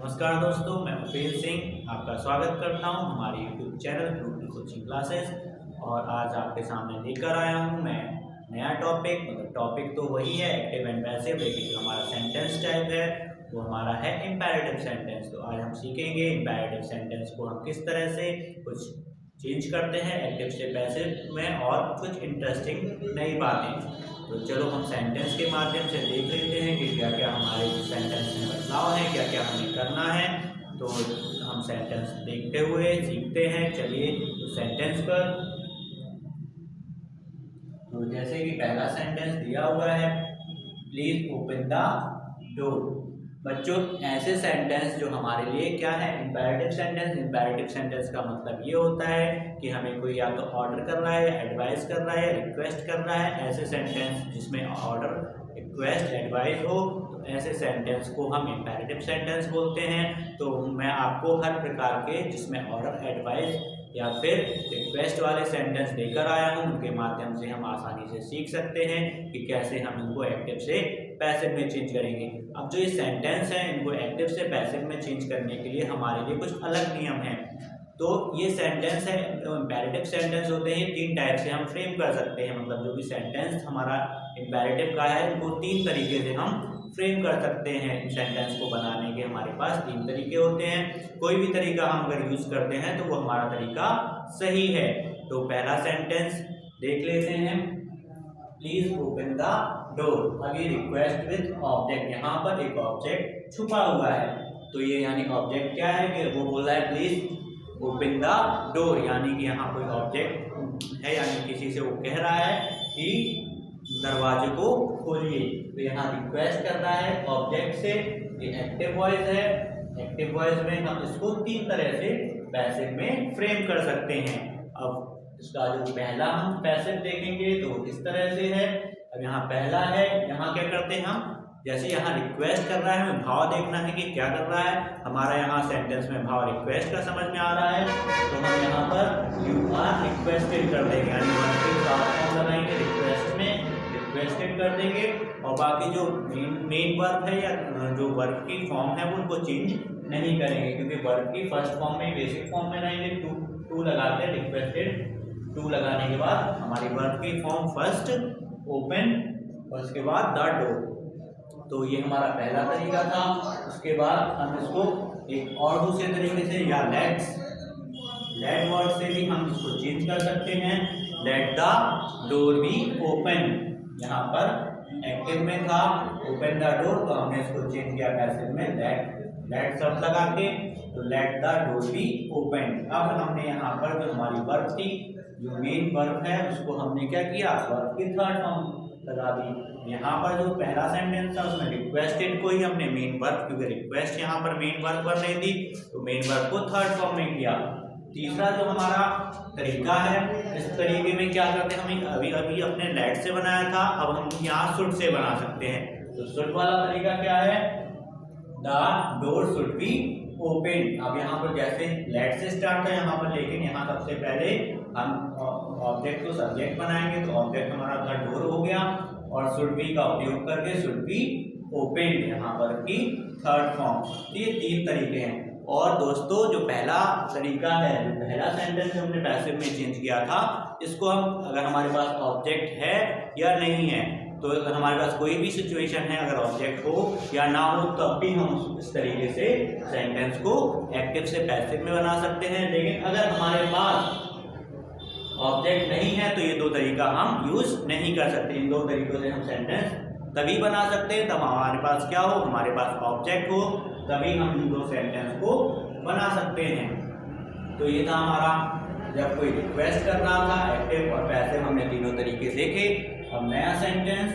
नमस्कार दोस्तों, मैं मुफीर सिंह आपका स्वागत करता हूं हमारे YouTube channel group coaching classes. और आज आपके सामने लेकर आया हूं मैं नया टॉपिक। मतलब टॉपिक तो वही है एक्टिव एंड पैसिव, लेकिन जो हमारा सेंटेंस टाइप है वो हमारा है इम्पेरेटिव सेंटेंस। तो आज हम सीखेंगे इम्पेरेटिव सेंटेंस को हम किस तरह से कुछ चेंज करते हैं एक्टिव से पैसिव में, और कुछ इंटरेस्टिंग नई बातें। तो चलो हम सेंटेंस के माध्यम से देख लेते हैं कि क्या क्या हमारे सेंटेंस में बदलाव है, क्या क्या हमें करना है। तो हम सेंटेंस देखते हुए सीखते हैं। चलिए तो सेंटेंस पर, तो जैसे कि पहला सेंटेंस दिया हुआ है, प्लीज ओपन द डोर। बच्चों, ऐसे सेंटेंस जो हमारे लिए क्या है, इम्पेरेटिव सेंटेंस। इम्पेरेटिव सेंटेंस का मतलब ये होता है कि हमें कोई या तो ऑर्डर कर रहा है, एडवाइस कर रहा है, रिक्वेस्ट कर रहा है। ऐसे सेंटेंस जिसमें ऑर्डर, रिक्वेस्ट, एडवाइस हो, तो ऐसे सेंटेंस को हम इम्पेरेटिव सेंटेंस बोलते हैं। तो मैं आपको हर प्रकार के जिसमें ऑर्डर, एडवाइस या फिर रिक्वेस्ट वाले सेंटेंस देकर आया हूँ, उनके माध्यम से हम आसानी से सीख सकते हैं कि कैसे हम इनको एक्टिव से पैसिव में चेंज करेंगे। अब जो ये सेंटेंस है, इनको एक्टिव से पैसिव में चेंज करने के लिए हमारे लिए कुछ अलग नियम हैं। तो ये सेंटेंस है, इम्पेरेटिव सेंटेंस होते हैं, तीन टाइप से हम फ्रेम कर सकते हैं। मतलब जो भी सेंटेंस हमारा इम्पेरेटिव का है, इनको तीन तरीके से हम फ्रेम कर सकते हैं। सेंटेंस को बनाने के हमारे पास तीन तरीके होते हैं। कोई भी तरीका हम अगर यूज करते हैं तो वो हमारा तरीका सही है। तो पहला सेंटेंस देख लेते हैं, प्लीज ओपन द डोर। अभी रिक्वेस्ट विद ऑब्जेक्ट, यहाँ पर एक ऑब्जेक्ट छुपा हुआ है। तो ये यानी ऑब्जेक्ट क्या है कि वो बोल रहा है प्लीज ओपन द डोर, यानी कि यहाँ कोई ऑब्जेक्ट है, यानी किसी से वो कह रहा है कि दरवाजे को खोलिए। तो यहाँ रिक्वेस्ट कर रहा है ऑब्जेक्ट से। ये एक्टिव वॉइस है। एक्टिव वॉइस में हम इसको तीन तरह से पैसिव में फ्रेम कर सकते हैं। अब इसका जो पहला हम पैसिव देखेंगे तो इस तरह से है। अब यहाँ पहला है, यहाँ क्या करते हैं हम, जैसे यहाँ रिक्वेस्ट कर रहा है, हमें भाव देखना है कि क्या कर रहा है। हमारा यहाँ सेंटेंस में भाव रिक्वेस्ट का समझ में आ रहा है, तो हम यहाँ पर यू आर रिक्वेस्टेड कर देंगे, यानी फॉर्म लगाएंगे रिक्वेस्ट में, रिक्वेस्टेड कर देंगे। और बाकी जो मेन वर्ब है या जो वर्ब की फॉर्म है वो उनको चेंज नहीं करेंगे, क्योंकि वर्ब की फर्स्ट फॉर्म में, बेसिक फॉर्म में रहेंगे। टू लगाते हैं, रिक्वेस्टेड टू लगाने के बाद हमारी वर्ब की फॉर्म फर्स्ट ओपन और उसके बाद द डोर। तो ये हमारा पहला तरीका था। उसके बाद हम इसको एक और दूसरे तरीके से या लेट वर्ड से भी हम इसको चेंज कर सकते हैं। Let the door be open, यहाँ पर एक्टिव में था ओपन द डोर, तो हमने इसको चेंज किया पैसिव में लेट शब्द लगा के, तो let the door be open. अब हमने यहाँ पर जो हमारी वर्ब थी, जो मेन वर्ब है, उसको हमने क्या किया, वर्ब की थर्ड फॉर्म लगा दी। यहाँ पर जो पहला सेंटेंस था उसमें रिक्वेस्टेड को ही हमने मेन वर्ब, क्योंकि रिक्वेस्ट यहाँ पर मेन वर्ब बन रही थी, तो मेन वर्ब को थर्ड फॉर्म में किया। तीसरा जो हमारा तरीका है, इस तरीके में क्या करते हैं, हमें अभी अभी अपने लेट से बनाया था, अब हम यहाँ शुड से बना सकते हैं। तो शुड वाला तरीका क्या है, the door should be open. अब यहाँ पर जैसे लेट से स्टार्ट है यहाँ पर, लेकिन यहाँ सबसे पहले हम ऑब्जेक्ट को सब्जेक्ट बनाएंगे, तो ऑब्जेक्ट हमारा द डोर हो गया, और शुड बी का उपयोग करके शुड बी ओपन, यहाँ पर की थर्ड फॉर्म। तो ये तीन तरीके हैं। और दोस्तों, जो पहला तरीका है, जो पहला सेंटेंस हमने पैसिव में चेंज किया था, इसको हम, अगर हमारे पास ऑब्जेक्ट है या नहीं है, तो अगर हमारे पास कोई भी सिचुएशन है, अगर ऑब्जेक्ट हो या ना हो, तब भी हम इस तरीके से सेंटेंस को एक्टिव से पैसिव में बना सकते हैं। लेकिन अगर हमारे पास ऑब्जेक्ट नहीं है तो ये दो तरीका हम यूज नहीं कर सकते। इन दो तरीकों से हम सेंटेंस तभी बना सकते हैं तब हमारे पास क्या हो, हमारे पास ऑब्जेक्ट हो, तभी हम इन दो सेंटेंस को बना सकते हैं। तो ये था हमारा, जब कोई रिक्वेस्ट कर रहा था, एक्टिव और पैसिव, हमने तीनों तरीके देखे। अब नया सेंटेंस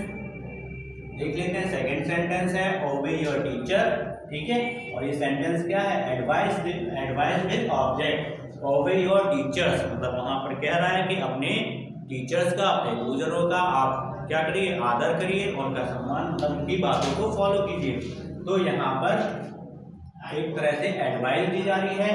देख लेते हैं। सेकंड सेंटेंस है ओबे योर टीचर, ठीक है। और ये सेंटेंस क्या है, एडवाइस विद ऑब्जेक्ट। ओबे योर टीचर्स, मतलब वहां पर कह रहा है कि अपने टीचर्स का, अपने गुरुजनों का आप क्या करिए, आदर करिए, उनका सम्मान, मतलब उनकी बातों को फॉलो कीजिए। तो यहाँ पर एक तरह से एडवाइस दी जा रही है।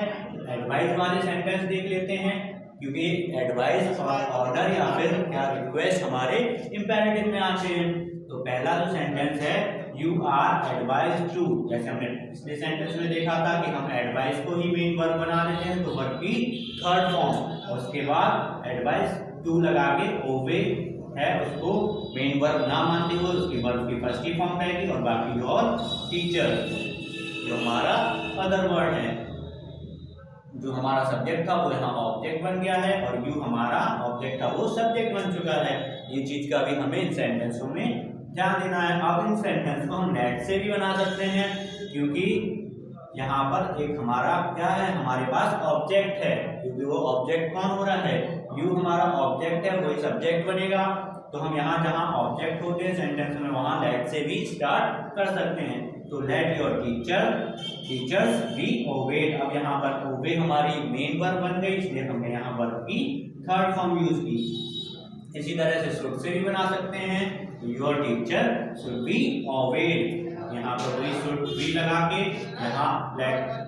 एडवाइस वाले सेंटेंस देख लेते हैं, क्योंकि एडवाइस और ऑर्डर या फिर क्या रिक्वेस्ट हमारे इंपेरेटिव में आते हैं। तो पहला जो सेंटेंस है यू आर एडवाइज टू, जैसे हमने पिछले सेंटेंस में देखा था कि हम एडवाइस को ही मेन वर्ब बना देते हैं, तो वर्ब की थर्ड फॉर्म, और उसके बाद एडवाइस टू लगा के ओबे है उसको मेन वर्ब ना मानते हुए उसकी वर्ब की फर्स्ट फॉर्म रहेगी, और बाकी और टीचर जो हमारा अदर वर्ड है, जो हमारा सब्जेक्ट था वो यहाँ ऑब्जेक्ट बन गया है, और यू हमारा ऑब्जेक्ट था वो सब्जेक्ट बन चुका है। ये चीज का भी हमें इन सेंटेंसों में ध्यान देना है। अब इन सेंटेंस को हम नेट से भी बना सकते हैं, क्योंकि यहाँ पर एक हमारा क्या है, हमारे पास ऑब्जेक्ट है, क्योंकि वो ऑब्जेक्ट कौन हो रहा है, यू हमारा ऑब्जेक्ट है, वही सब्जेक्ट बनेगा। तो हम यहाँ जहाँ ऑब्जेक्ट होते हैं सेंटेंस में वहाँ लेट से भी स्टार्ट कर सकते हैं। तो let your teachers be obeyed. अब यहाँ पर ओबे हमारी मेन वर्ब बन गई, इसलिए हमने यहाँ वर्ब की थर्ड फॉर्म यूज की। इसी तरह से शुड से भी बना सकते हैं, your teacher should be obeyed. यहाँ पर वही शुड बी लगा के यहाँ लेट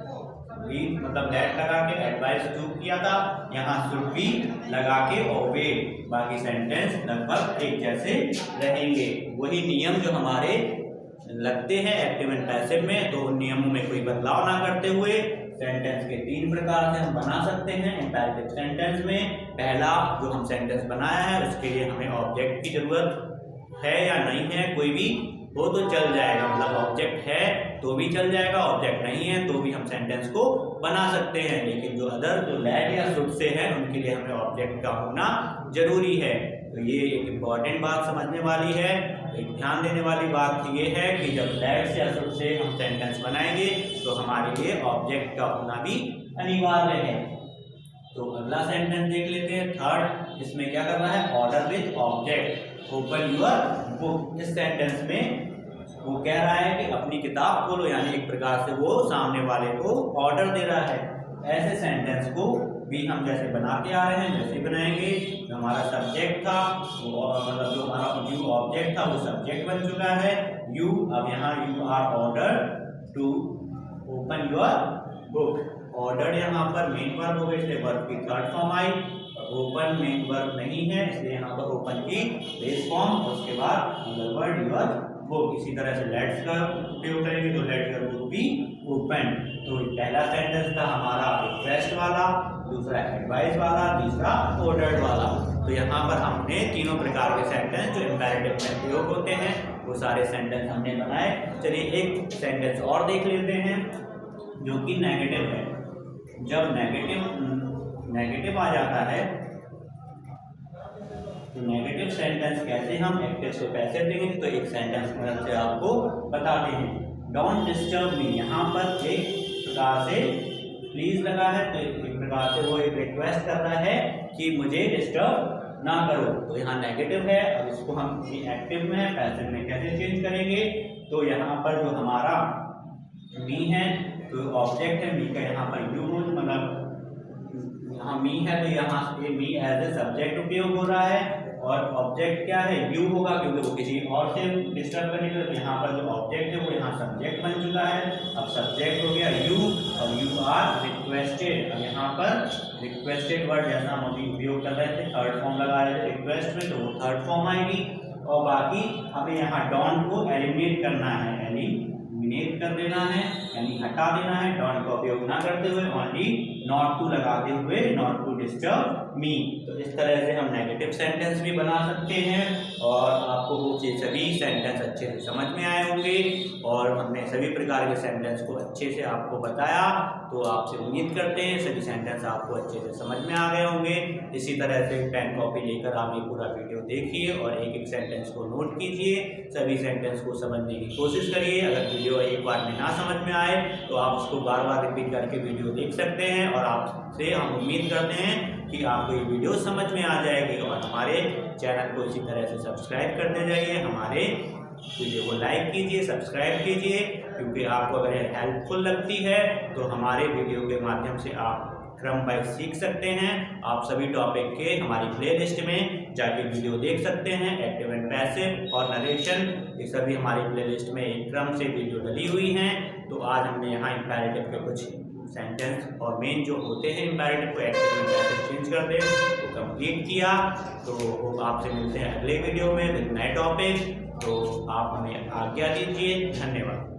बी मतलब लेट लगा के एडवाइस टू किया था, यहाँ शुड बी लगा के ओबेड। बाकी सेंटेंस लगभग एक जैसे रहेंगे। वही नियम जो हमारे लगते हैं एक्टिव एंड पैसिव में, तो उन नियमों में कोई बदलाव ना करते हुए सेंटेंस के तीन प्रकार से हम बना सकते हैं इंपैरेटिव सेंटेंस में। पहला जो हम सेंटेंस बनाया है उसके लिए हमें ऑब्जेक्ट की जरूरत है या नहीं है, कोई भी वो तो चल जाएगा, मतलब ऑब्जेक्ट है तो भी चल जाएगा, ऑब्जेक्ट नहीं है तो भी हम सेंटेंस को बना सकते हैं। लेकिन जो अदर जो लेट या शुड से है उनके लिए हमें ऑब्जेक्ट का होना जरूरी है। तो ये एक इम्पॉर्टेंट बात समझने वाली है। एक ध्यान देने वाली बात ये है कि जब लेट या शुड से हम सेंटेंस बनाएंगे तो हमारे लिए ऑब्जेक्ट का होना भी अनिवार्य है। तो अगला सेंटेंस देख लेते हैं थर्ड। इसमें क्या कर रहा है, order with object, open your book. इस सेंटेंस में वो कह रहा है कि अपनी किताब खोलो, यानी एक प्रकार से वो सामने वाले को ऑर्डर दे रहा है। ऐसे सेंटेंस को भी हम जैसे बनाते आ रहे हैं, जैसे बनाएंगे जो हमारा सब्जेक्ट था वो मतलब जो हमारा यू ऑब्जेक्ट था वो सब्जेक्ट बन चुका है यू। अब यहाँ you are order to open your book. Order यहाँ पर मेन वर्ब हो गया इसलिए वर्ब की थर्ड फॉर्म आई, ओपन मेन वर्ब नहीं है इसलिए यहाँ पर ओपन की बेस फॉर्म, और उसके बाद अदर वर्ड योर बुक। इसी तरह से लेट्स का उपयोग करेंगे तो let your book be open. तो पहला सेंटेंस था हमारा रिक्वेस्ट वाला, दूसरा एडवाइस वाला, तीसरा ऑर्डर्ड वाला। तो यहाँ पर हमने तीनों प्रकार के सेंटेंस जो इम्पेरेटिव में प्रयोग होते हैं वो सारे सेंटेंस हमने बनाए। चलिए एक सेंटेंस और देख लेते हैं जो कि नेगेटिव है। जब नेगेटिव आ जाता है तो नेगेटिव सेंटेंस कैसे हम एक्टिव से पैसिव देंगे, तो एक सेंटेंस की मदद से आपको बताते हैं। डोंट डिस्टर्ब मी, यहाँ पर एक प्रकार से प्लीज लगा है तो एक प्रकार से वो एक रिक्वेस्ट कर रहा है कि मुझे डिस्टर्ब ना करो। तो यहाँ नेगेटिव है, अब इसको हम एक्टिव में है पैसिव में कैसे चेंज करेंगे, तो यहाँ पर जो हमारा मी है तो ऑब्जेक्ट है, मी का यहाँ पर यू मतलब यहाँ मी है तो यहाँ ये मी एज ए सब्जेक्ट उपयोग हो रहा है, और ऑब्जेक्ट क्या है यू होगा क्योंकि वो किसी और से डिस्टर्ब करने के लिए। यहाँ पर जो ऑब्जेक्ट है वो यहाँ सब्जेक्ट बन चुका है। अब सब्जेक्ट हो गया यू और यू आर रिक्वेस्टेड। अब यहाँ पर रिक्वेस्टेड वर्ड जैसा हम अभी उपयोग कर रहे थे थर्ड फॉर्म लगा रहे थे रिक्वेस्ट में, तो वो थर्ड फॉर्म आएगी। और बाकी हमें यहाँ डोंट को एलिमिनेट करना है, एलिमिनेट कर देना है यानी हटा देना है, डोंट का उपयोग ना करते हुए ओनली नॉट टू लगाते हुए, नॉट टू डिस्टर्ब मी। तो इस तरह से हम नेगेटिव सेंटेंस भी बना सकते हैं, और आपको वो सभी सेंटेंस अच्छे से समझ में आए होंगे, और हमने सभी प्रकार के सेंटेंस को अच्छे से आपको बताया। तो आपसे उम्मीद करते हैं सभी सेंटेंस आपको अच्छे से समझ में आ गए होंगे। इसी तरह से पेन कॉपी लेकर आप ये पूरा वीडियो देखिए और एक एक सेंटेंस को नोट कीजिए, सभी सेंटेंस को समझने की कोशिश करिए। अगर वीडियो एक बार में ना समझ में आए तो आप उसको बार बार रिपीट करके वीडियो देख सकते हैं, और आपसे हम उम्मीद करते हैं कि आपको ये वीडियो समझ में आ जाएगी। और हमारे चैनल को इसी तरह से सब्सक्राइब करते जाइए, हमारे वीडियो को लाइक कीजिए, सब्सक्राइब कीजिए, क्योंकि आपको अगर हेल्पफुल लगती है तो हमारे वीडियो के माध्यम से आप क्रम वाइज सीख सकते हैं। आप सभी टॉपिक के हमारी प्लेलिस्ट में जाके वीडियो देख सकते हैं। एक्टिव एंड पैसिव और नरेशन ये सभी हमारी प्लेलिस्ट में एक क्रम से वीडियो डली हुई हैं। तो आज हमने यहाँ इम्पेरेटिव के कुछ सेंटेंस और मेन जो होते हैं इम्पेरेटिव को एक्टिव में कैसे चेंज कर दें वो कंप्लीट किया। तो आपसे मिलते हैं अगले वीडियो में विद नए टॉपिक। तो आप हमें आज्ञा दीजिए। धन्यवाद।